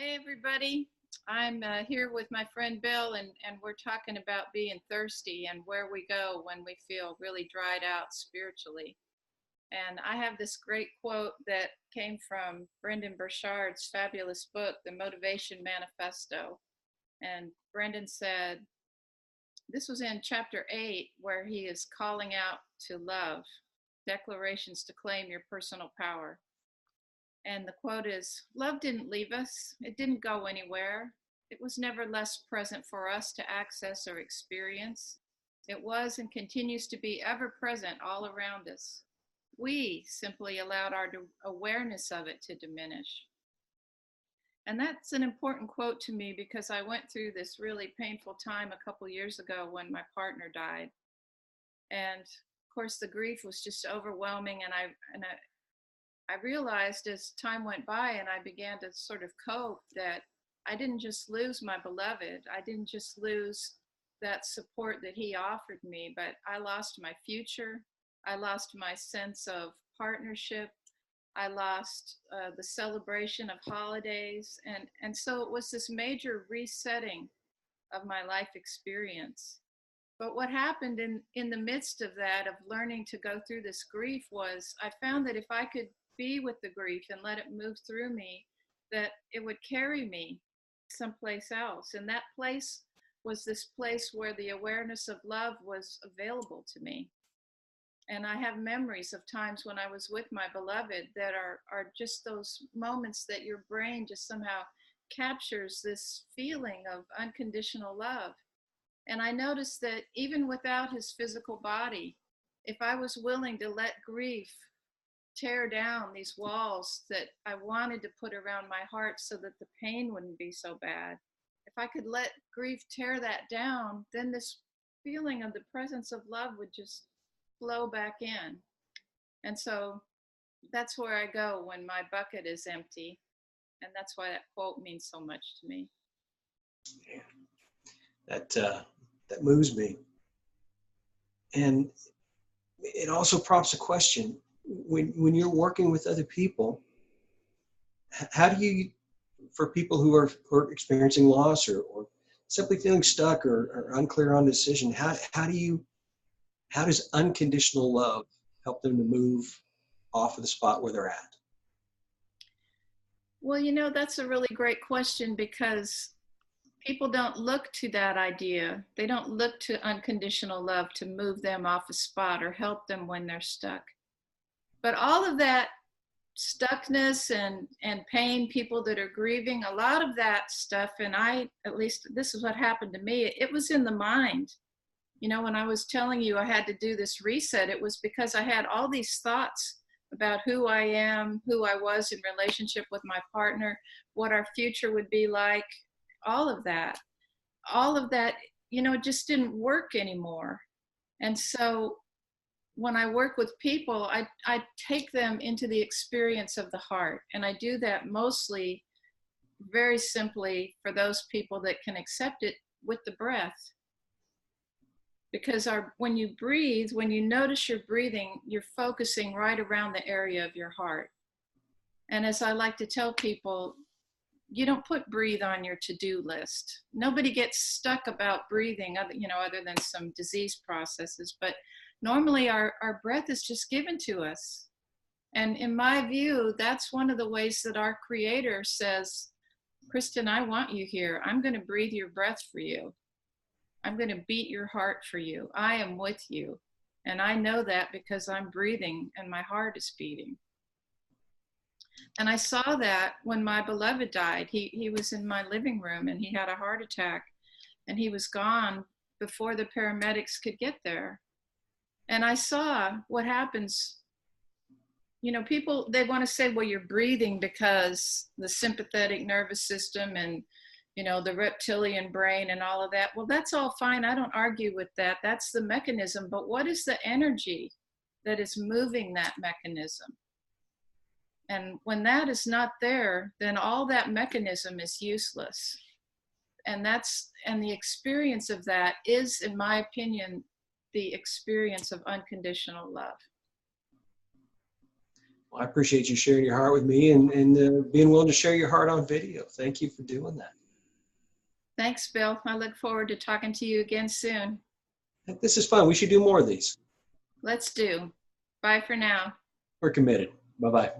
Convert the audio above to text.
Hey, everybody. I'm here with my friend Bill, and we're talking about being thirsty and where we go when we feel really dried out spiritually. And I have this great quote that came from Brendan Burchard's fabulous book, The Motivation Manifesto. And Brendan said, this was in chapter 8, where he is calling out to love, declarations to claim your personal power. And the quote is, love didn't leave us. It didn't go anywhere. It was never less present for us to access or experience. It was and continues to be ever present all around us. We simply allowed our awareness of it to diminish. And that's an important quote to me because I went through this really painful time a couple years ago when my partner died. And of course, the grief was just overwhelming. And I realized as time went by and I began to sort of cope that I didn't just lose my beloved. I didn't just lose that support that he offered me, but I lost my future. I lost my sense of partnership. I lost the celebration of holidays. And so it was this major resetting of my life experience. But what happened in the midst of that, of learning to go through this grief, was I found that if I could be with the grief and let it move through me, that it would carry me someplace else. And that place was this place where the awareness of love was available to me. And I have memories of times when I was with my beloved that are just those moments that your brain just somehow captures this feeling of unconditional love. And I noticed that even without his physical body, if I was willing to let grief tear down these walls that I wanted to put around my heart so that the pain wouldn't be so bad, if I could let grief tear that down, then this feeling of the presence of love would just flow back in. And so that's where I go when my bucket is empty. And that's why that quote means so much to me. Yeah. That moves me. And it also prompts a question. When you're working with other people, how do you, for people who are experiencing loss or simply feeling stuck or unclear on decision, how does unconditional love help them to move off of the spot where they're at? Well, that's a really great question because people don't look to that idea. They don't look to unconditional love to move them off a spot or help them when they're stuck. But all of that stuckness and pain, people that are grieving, a lot of that stuff, and at least this is what happened to me, it was in the mind. When I was telling you I had to do this reset, it was because I had all these thoughts about who I am, who I was in relationship with my partner, what our future would be like, all of that, it just didn't work anymore. And so when I work with people, I take them into the experience of the heart. And I do that mostly very simply for those people that can accept it with the breath. Because when you breathe, when you notice your breathing, you're focusing right around the area of your heart. And as I like to tell people, you don't put breathe on your to-do list. Nobody gets stuck about breathing, other than some disease processes. But normally our breath is just given to us. And in my view, that's one of the ways that our Creator says, Kristen, I want you here. I'm going to breathe your breath for you. I'm going to beat your heart for you. I am with you. And I know that because I'm breathing and my heart is beating. And I saw that when my beloved died. He was in my living room and he had a heart attack and he was gone before the paramedics could get there. And I saw what happens. People, they want to say, well, you're breathing because the sympathetic nervous system and the reptilian brain and all of that. Well, that's all fine. I don't argue with that. That's the mechanism. But what is the energy that is moving that mechanism? And when that is not there, then all that mechanism is useless. And the experience of that is, in my opinion, the experience of unconditional love. Well, I appreciate you sharing your heart with me and being willing to share your heart on video. Thank you for doing that. Thanks, Bill. I look forward to talking to you again soon. This is fun. We should do more of these. Let's do. Bye for now. We're committed. Bye-bye.